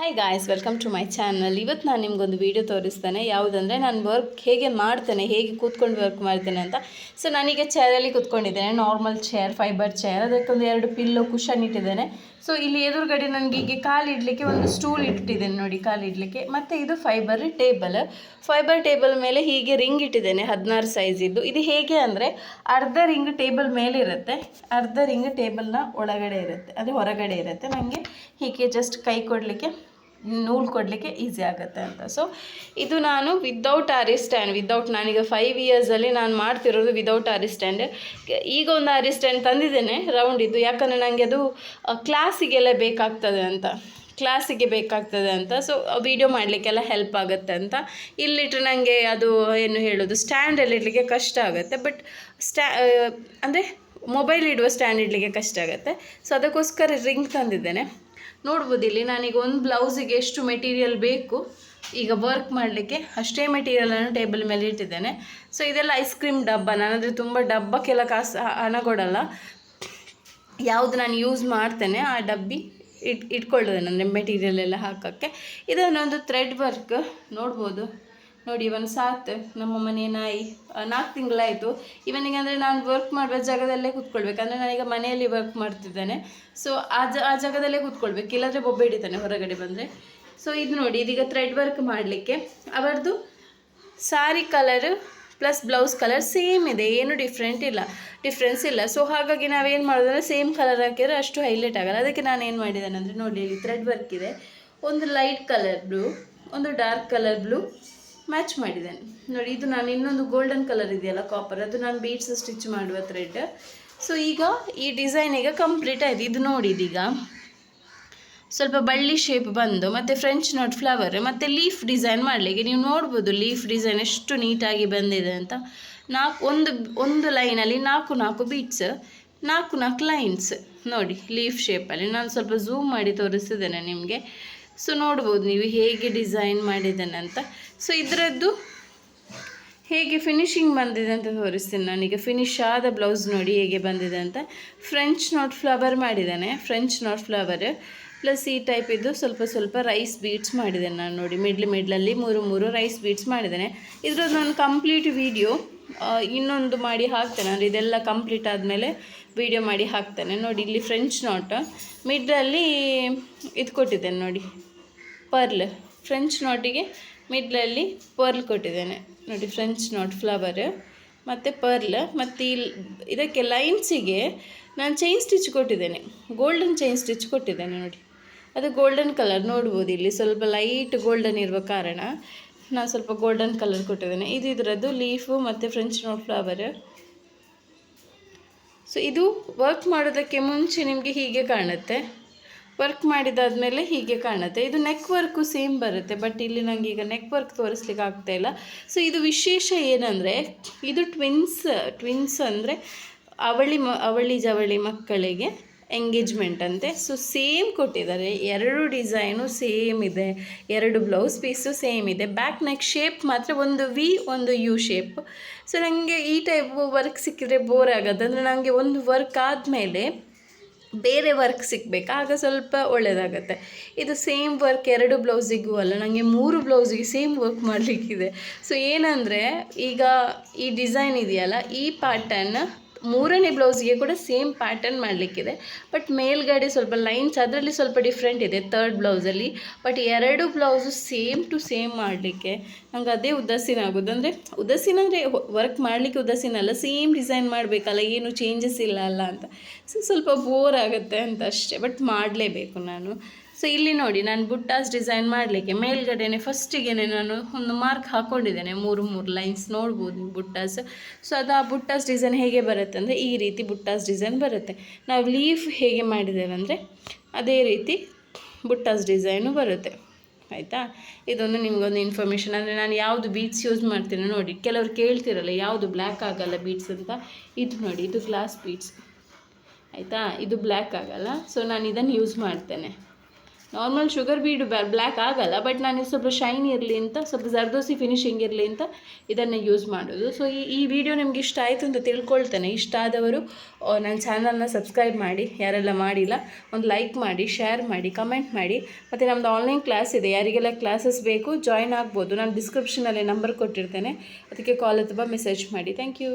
Hi guys, welcome to my channel. ಇವತ್ತು ನಾನು ನಿಮಗೊಂದು ವೀಡಿಯೋ ತೋರಿಸ್ತೇನೆ. ಯಾವುದಂದರೆ ನಾನು ವರ್ಕ್ ಹೇಗೆ ಮಾಡ್ತೇನೆ, ಹೇಗೆ ಕೂತ್ಕೊಂಡು ವರ್ಕ್ ಮಾಡ್ತೇನೆ ಅಂತ. ಸೊ ನಾನೀಗ ಚೇರಲ್ಲಿ ಕೂತ್ಕೊಂಡಿದ್ದೇನೆ, ನಾರ್ಮಲ್ ಚೇರ್, ಫೈಬರ್ ಚೇರ್. ಅದಕ್ಕೊಂದು 2 ಪಿಲ್ಲೋ ಕುಷನ್ ಇಟ್ಟಿದ್ದೇನೆ. ಸೊ ಇಲ್ಲಿ ಎದುರುಗಡೆ ನನಗೆ ಹೀಗೆ ಕಾಲಿಡಲಿಕ್ಕೆ ಒಂದು ಸ್ಟೂಲ್ ಇಟ್ಟಿದ್ದೇನೆ ನೋಡಿ, ಕಾಲಿಡಲಿಕ್ಕೆ. ಮತ್ತು ಇದು ಫೈಬರ್ ಟೇಬಲ್ ಮೇಲೆ ಹೀಗೆ ರಿಂಗ್ ಇಟ್ಟಿದ್ದೇನೆ, 16 ಸೈಜಿದ್ದು. ಇದು ಹೇಗೆ ಅಂದರೆ ಅರ್ಧ ರಿಂಗ್ ಟೇಬಲ್ ಮೇಲೆ ಇರುತ್ತೆ, ಅರ್ಧ ರಿಂಗ್ ಟೇಬಲ್ನ ಒಳಗಡೆ ಇರುತ್ತೆ, ಅದು ಹೊರಗಡೆ ಇರುತ್ತೆ. ನನಗೆ ಹೀಗೆ ಜಸ್ಟ್ ಕೈ ಕೊಡಲಿಕ್ಕೆ, ನೂಲು ಕೊಡಲಿಕ್ಕೆ ಈಸಿ ಆಗುತ್ತೆ ಅಂತ. ಸೊ ಇದು ನಾನು ವಿದೌಟ್ ಆರಿ ಸ್ಟ್ಯಾಂಡ್, ನಾನೀಗ 5 ಇಯರ್ಸಲ್ಲಿ ನಾನು ಮಾಡ್ತಿರೋದು ವಿದೌಟ್ ಆರಿ ಸ್ಟ್ಯಾಂಡ್. ಈಗ ಒಂದು ಆರಿ ಸ್ಟ್ಯಾಂಡ್ ತಂದಿದ್ದೇನೆ ರೌಂಡ್ ಇದ್ದು, ಯಾಕಂದರೆ ನನಗೆ ಅದು ಕ್ಲಾಸಿಗೆ ಬೇಕಾಗ್ತದೆ ಅಂತ. ಸೊ ವೀಡಿಯೋ ಮಾಡಲಿಕ್ಕೆಲ್ಲ ಹೆಲ್ಪ್ ಆಗುತ್ತೆ ಅಂತ. ಇಲ್ಲಿಟ್ಟರೆ ನನಗೆ ಅದು ಏನು ಹೇಳೋದು, ಸ್ಟ್ಯಾಂಡಲ್ಲಿ ಇಡಲಿಕ್ಕೆ ಕಷ್ಟ ಆಗುತ್ತೆ. ಬಟ್ ಅಂದರೆ ಮೊಬೈಲ್ ಇಡುವ ಸ್ಟ್ಯಾಂಡ್ ಇಡಲಿಕ್ಕೆ ಕಷ್ಟ ಆಗುತ್ತೆ. ಸೊ ಅದಕ್ಕೋಸ್ಕರ ರಿಂಗ್ ತಂದಿದ್ದೇನೆ. ನೋಡ್ಬೋದು ಇಲ್ಲಿ ನಾನೀಗ ಒಂದು ಬ್ಲೌಸಿಗೆ ಎಷ್ಟು ಮೆಟೀರಿಯಲ್ ಬೇಕು ಈಗ ವರ್ಕ್ ಮಾಡಲಿಕ್ಕೆ, ಅಷ್ಟೇ ಮೆಟೀರಿಯಲನ್ನು ಟೇಬಲ್ ಮೇಲೆ ಇಟ್ಟಿದ್ದೇನೆ. ಸೊ ಇದೆಲ್ಲ ಐಸ್ ಕ್ರೀಮ್ ಡಬ್ಬ. ನಾನಂದರೆ ತುಂಬ ಡಬ್ಬಕ್ಕೆಲ್ಲ ಹಣ ಕೊಡಲ್ಲ. ಯಾವುದು ನಾನು ಯೂಸ್ ಮಾಡ್ತೇನೆ ಆ ಡಬ್ಬಿ ಇಟ್ಕೊಳ್ಳೋದೇನೆ, ಅಂದರೆ ಮೆಟೀರಿಯಲ್ ಎಲ್ಲ ಹಾಕೋಕ್ಕೆ. ಇದನ್ನೊಂದು ಥ್ರೆಡ್ ವರ್ಕ್ ನೋಡ್ಬೋದು ನೋಡಿ. ಇವನು ಸಾತ್ ನಮ್ಮ ಮನೆ ನಾಯಿ 4 ತಿಂಗಳಾಯಿತು ಇವನಿಗೆ. ಅಂದರೆ ನಾನು ವರ್ಕ್ ಮಾಡುವ ಜಾಗದಲ್ಲೇ ಕೂತ್ಕೊಳ್ಬೇಕಂದ್ರೆ, ನಾನೀಗ ಮನೆಯಲ್ಲಿ ವರ್ಕ್ ಮಾಡ್ತಿದ್ದೇನೆ. ಸೊ ಆ ಜಾಗದಲ್ಲೇ ಕೂತ್ಕೊಳ್ಬೇಕು, ಇಲ್ಲಾಂದರೆ ಬೊಬ್ಬೆ ಹಿಡಿತಾನೆ ಹೊರಗಡೆ ಬಂದರೆ. ಸೊ ಇದು ನೋಡಿ, ಇದೀಗ ಥ್ರೆಡ್ ವರ್ಕ್ ಮಾಡಲಿಕ್ಕೆ ಅವರದ್ದು sari colour plus blouse colour same ಇದೆ, ಏನು ಡಿಫ್ರೆನ್ಸ್ ಇಲ್ಲ. ಸೊ ಹಾಗಾಗಿ ನಾವೇನು ಮಾಡೋದಂದರೆ ಸೇಮ್ ಕಲರ್ ಹಾಕಿದರೆ ಅಷ್ಟು ಹೈಲೈಟ್ ಆಗಲ್ಲ. ಅದಕ್ಕೆ ನಾನು ಏನು ಮಾಡಿದ್ದೇನೆ ಅಂದರೆ ನೋಡಿ, ಇಲ್ಲಿ ಥ್ರೆಡ್ ವರ್ಕ್ ಇದೆ, ಒಂದು ಲೈಟ್ ಕಲರ್ ಬ್ಲೂ, ಒಂದು ಡಾರ್ಕ್ ಕಲರ್ ಬ್ಲೂ ಮ್ಯಾಚ್ ಮಾಡಿದ್ದೇನೆ ನೋಡಿ. ಇದು ನಾನು ಇನ್ನೊಂದು ಗೋಲ್ಡನ್ ಕಲರ್ ಇದೆಯಲ್ಲ ಕಾಪರ್, ಅದು ನಾನು ಬೀಡ್ಸ್ ಸ್ಟಿಚ್ ಮಾಡುವ ಥ್ರೆಡ್. ಸೊ ಈಗ ಈ ಡಿಸೈನ್ ಈಗ ಕಂಪ್ಲೀಟ್ ಆಯಿತು. ಇದು ನೋಡಿ, ಇದೀಗ ಸ್ವಲ್ಪ ಬಳ್ಳಿ ಶೇಪ್ ಬಂದು, ಮತ್ತು ಫ್ರೆಂಚ್ ನಾಟ್ ಫ್ಲವರ್, ಮತ್ತು ಲೀಫ್ ಡಿಸೈನ್ ಮಾಡಲಿಕ್ಕೆ ನೀವು ನೋಡ್ಬೋದು ಲೀಫ್ ಡಿಸೈನ್ ಎಷ್ಟು ನೀಟಾಗಿ ಬಂದಿದೆ ಅಂತ. ಒಂದು ಲೈನಲ್ಲಿ 4 ಬೀಡ್ಸ್, 4 ಲೈನ್ಸ್ ನೋಡಿ ಲೀಫ್ ಶೇಪಲ್ಲಿ. ನಾನು ಸ್ವಲ್ಪ ಝೂಮ್ ಮಾಡಿ ತೋರಿಸಿದ್ದೇನೆ ನಿಮಗೆ. ಸೊ ನೋಡ್ಬೋದು ನೀವು ಹೇಗೆ ಡಿಸೈನ್ ಮಾಡಿದ್ದೇನೆ ಅಂತ. ಸೊ ಇದರದ್ದು ಹೇಗೆ ಫಿನಿಶಿಂಗ್ ಬಂದಿದೆ ಅಂತ ತೋರಿಸ್ತೀನಿ ನಾನೀಗ. ಫಿನಿಶ್ ಆದ ಬ್ಲೌಸ್ ನೋಡಿ ಹೇಗೆ ಬಂದಿದೆ ಅಂತ. ಫ್ರೆಂಚ್ ನಾಟ್ ಫ್ಲವರ್ ಮಾಡಿದ್ದೇನೆ, ಫ್ರೆಂಚ್ ನಾಟ್ ಫ್ಲವರ್ ಪ್ಲಸ್ ಈ ಟೈಪ್ ಇದು ಸ್ವಲ್ಪ ರೈಸ್ ಬೀಡ್ಸ್ ಮಾಡಿದ್ದೇನೆ ನಾನು ನೋಡಿ. ಮಿಡ್ಲಲ್ಲಿ 3 ರೈಸ್ ಬೀಡ್ಸ್ ಮಾಡಿದ್ದೇನೆ. ಇದರದ್ದು ನಾನು ಕಂಪ್ಲೀಟ್ ವಿಡಿಯೋ ಇನ್ನೊಂದು ಮಾಡಿ ಹಾಕ್ತೇನೆ, ಅಂದರೆ ಇದೆಲ್ಲ ಕಂಪ್ಲೀಟ್ ಆದಮೇಲೆ ವಿಡಿಯೋ ಮಾಡಿ ಹಾಕ್ತೇನೆ ನೋಡಿ. ಇಲ್ಲಿ ಫ್ರೆಂಚ್ ನಾಟ್ ಮಿಡ್ಲಲ್ಲಿ ಇದು ಕೊಟ್ಟಿದ್ದೇನೆ ನೋಡಿ, ಪರ್ಲ್. ಫ್ರೆಂಚ್ ನಾಟಿಗೆ ಮಿಡ್ಲಲ್ಲಿ ಪರ್ಲ್ ಕೊಟ್ಟಿದ್ದೇನೆ ನೋಡಿ, ಫ್ರೆಂಚ್ ನಾಟ್ ಫ್ಲವರ್ ಮತ್ತು ಪರ್ಲ್. ಮತ್ತು ಇದಕ್ಕೆ ಲೈನ್ಸಿಗೆ ನಾನು ಚೈನ್ ಸ್ಟಿಚ್ ಕೊಟ್ಟಿದ್ದೇನೆ, ಗೋಲ್ಡನ್ ಚೈನ್ ಸ್ಟಿಚ್ ಕೊಟ್ಟಿದ್ದೇನೆ ನೋಡಿ. ಅದು ಗೋಲ್ಡನ್ ಕಲರ್ ನೋಡ್ಬೋದು, ಇಲ್ಲಿ ಸ್ವಲ್ಪ ಲೈಟ್ ಗೋಲ್ಡನ್ ಇರುವ ಕಾರಣ ನಾನು ಸ್ವಲ್ಪ ಗೋಲ್ಡನ್ ಕಲರ್ ಕೊಟ್ಟಿದ್ದೇನೆ. ಇದು ಇದರದ್ದು ಲೀಫು ಮತ್ತು ಫ್ರೆಂಚ್ ನಾಟ್ ಫ್ಲವರ್. ಸೊ ಇದು ವರ್ಕ್ ಮಾಡೋದಕ್ಕೆ ಮುಂಚೆ ನಿಮಗೆ ಹೀಗೆ ಕಾಣುತ್ತೆ, ವರ್ಕ್ ಮಾಡಿದಾದ್ಮೇಲೆ ಹೀಗೆ ಕಾಣುತ್ತೆ. ಇದು ನೆಕ್ ವರ್ಕು ಸೇಮ್ ಬರುತ್ತೆ, ಬಟ್ ಇಲ್ಲಿ ನನಗೆ ಈಗ ನೆಕ್ ವರ್ಕ್ ತೋರಿಸ್ಲಿಕ್ಕೆ ಆಗ್ತಾಯಿಲ್ಲ. ಸೊ ಇದು ವಿಶೇಷ ಏನಂದರೆ, ಇದು ಟ್ವಿನ್ಸ್ ಅಂದರೆ ಅವಳಿ ಜವಳಿ ಮಕ್ಕಳಿಗೆ ಎಂಗೇಜ್ಮೆಂಟ್ ಅಂತೆ. ಸೊ ಸೇಮ್ ಕೊಟ್ಟಿದ್ದಾರೆ, 2 ಡಿಸೈನು ಸೇಮ್ ಇದೆ, 2 ಬ್ಲೌಸ್ ಪೀಸು ಸೇಮ್ ಇದೆ. ಬ್ಯಾಕ್ ನೆಕ್ ಶೇಪ್ ಮಾತ್ರ ಒಂದು ವಿ ಒಂದು ಯು ಶೇಪ್. ಸೊ ನನಗೆ ಈ ಟೈಪ್ ವರ್ಕ್ ಸಿಕ್ಕಿದ್ರೆ ಬೋರ್ ಆಗೋದು, ಅಂದರೆ ನನಗೆ ಒಂದು ವರ್ಕ್ ಆದಮೇಲೆ ಬೇರೆ ವರ್ಕ್ ಸಿಗಬೇಕು, ಆಗ ಸ್ವಲ್ಪ ಒಳ್ಳೆಯದಾಗತ್ತೆ. ಇದು ಸೇಮ್ ವರ್ಕ್ 2 ಬ್ಲೌಸಿಗೂ ಅಲ್ಲ, ನನಗೆ 3 ಬ್ಲೌಸಿಗೆ ಸೇಮ್ ವರ್ಕ್ ಮಾಡಲಿಕ್ಕಿದೆ. ಸೊ ಏನಂದರೆ ಈಗ ಈ ಡಿಸೈನ್ ಇದೆಯಲ್ಲ, ಈ ಪ್ಯಾಟರ್ನ್ 3ನೇ ಬ್ಲೌಸಿಗೆ ಕೂಡ ಸೇಮ್ ಪ್ಯಾಟರ್ನ್ ಮಾಡಲಿಕ್ಕಿದೆ. ಬಟ್ ಮೇಲ್ಗಡೆ ಸ್ವಲ್ಪ ಲೈನ್ಸ್ ಅದರಲ್ಲಿ ಸ್ವಲ್ಪ ಡಿಫ್ರೆಂಟ್ ಇದೆ 3rd ಬ್ಲೌಸಲ್ಲಿ. But 2 blouse same to same ಮಾಡಲಿಕ್ಕೆ ನಂಗೆ ಅದೇ ಉದಾಸೀನ ಆಗೋದು. ಅಂದರೆ ವರ್ಕ್ ಮಾಡಲಿಕ್ಕೆ ಉದಾಸೀನ ಅಲ್ಲ, ಸೇಮ್ ಡಿಸೈನ್ ಮಾಡಬೇಕಲ್ಲ, ಏನು ಚೇಂಜಸ್ ಇಲ್ಲ ಅಲ್ಲ ಅಂತ. ಸೊ ಸ್ವಲ್ಪ ಬೋರ್ ಆಗುತ್ತೆ ಅಂತ ಅಷ್ಟೇ, ಬಟ್ ಮಾಡಲೇಬೇಕು ನಾನು. ಸೊ ಇಲ್ಲಿ ನೋಡಿ, ನಾನು ಬುಟ್ಟಾಸ್ ಡಿಸೈನ್ ಮಾಡಲಿಕ್ಕೆ ಮೇಲ್ಗಡೆನೆ ಫಸ್ಟಿಗೆ ನಾನು ಒಂದು ಮಾರ್ಕ್ ಹಾಕ್ಕೊಂಡಿದ್ದೇನೆ, 3 ಲೈನ್ಸ್ ನೋಡ್ಬೋದು ನೀವು ಬುಟ್ಟಾಸ್. ಸೊ ಅದು ಆ ಬುಟ್ಟಾಸ್ ಡಿಸೈನ್ ಹೇಗೆ ಬರುತ್ತೆ ಅಂದರೆ, ಈ ರೀತಿ ಬುಟ್ಟಾಸ್ ಡಿಸೈನ್ ಬರುತ್ತೆ. ನಾವು ಲೀಫ್ ಹೇಗೆ ಮಾಡಿದ್ದೇವೆ ಅಂದರೆ ಅದೇ ರೀತಿ ಬುಟ್ಟಾಸ್ ಡಿಸೈನು ಬರುತ್ತೆ, ಆಯಿತಾ. ಇದೊಂದು ನಿಮಗೊಂದು ಇನ್ಫಾರ್ಮೇಷನ್. ಅಂದರೆ ನಾನು ಯಾವುದು ಬೀಡ್ಸ್ ಯೂಸ್ ಮಾಡ್ತೀನಿ ನೋಡಿ, ಕೆಲವರು ಕೇಳ್ತಿರಲ್ಲ ಯಾವುದು ಬ್ಲ್ಯಾಕ್ ಆಗಲ್ಲ ಬೀಡ್ಸ್ ಅಂತ. ಇದು ನೋಡಿ, ಇದು ಗ್ಲಾಸ್ ಬೀಡ್ಸ್, ಆಯಿತಾ, ಇದು ಬ್ಲ್ಯಾಕ್ ಆಗಲ್ಲ. ಸೊ ನಾನು ಇದನ್ನು ಯೂಸ್ ಮಾಡ್ತೇನೆ. ನಾರ್ಮಲ್ ಶುಗರ್ ಬೀಡು ಬ್ಲ್ಯಾಕ್ ಆಗಲ್ಲ, ಬಟ್ ನಾನು ಸ್ವಲ್ಪ ಶೈನ್ ಇರಲಿ ಅಂತ, ಸ್ವಲ್ಪ ಜರ್ದೋಸಿ ಫಿನಿಶಿಂಗ್ ಇರಲಿ ಅಂತ ಇದನ್ನು ಯೂಸ್ ಮಾಡೋದು. ಸೊ ಈ ವಿಡಿಯೋ ನಿಮ್ಗೆ ಇಷ್ಟ ಆಯಿತು ಅಂತ ತಿಳ್ಕೊಳ್ತೇನೆ. ಇಷ್ಟ ಆದವರು ನನ್ನ ಚಾನಲ್ನ ಸಬ್ಸ್ಕ್ರೈಬ್ ಮಾಡಿ, ಯಾರೆಲ್ಲ ಮಾಡಿಲ್ಲ ಒಂದು ಲೈಕ್ ಮಾಡಿ, ಶೇರ್ ಮಾಡಿ, ಕಮೆಂಟ್ ಮಾಡಿ. ಮತ್ತು ನಮ್ಮದು ಆನ್ಲೈನ್ ಕ್ಲಾಸ್ ಇದೆ, ಯಾರಿಗೆಲ್ಲ ಕ್ಲಾಸಸ್ ಬೇಕು ಜಾಯ್ನ್ ಆಗ್ಬೋದು. ನಾನು ಡಿಸ್ಕ್ರಿಪ್ಷನಲ್ಲಿ ನಂಬರ್ ಕೊಟ್ಟಿರ್ತೇನೆ, ಅದಕ್ಕೆ ಕಾಲ್ ಅಥವಾ ಮೆಸೇಜ್ ಮಾಡಿ. Thank you.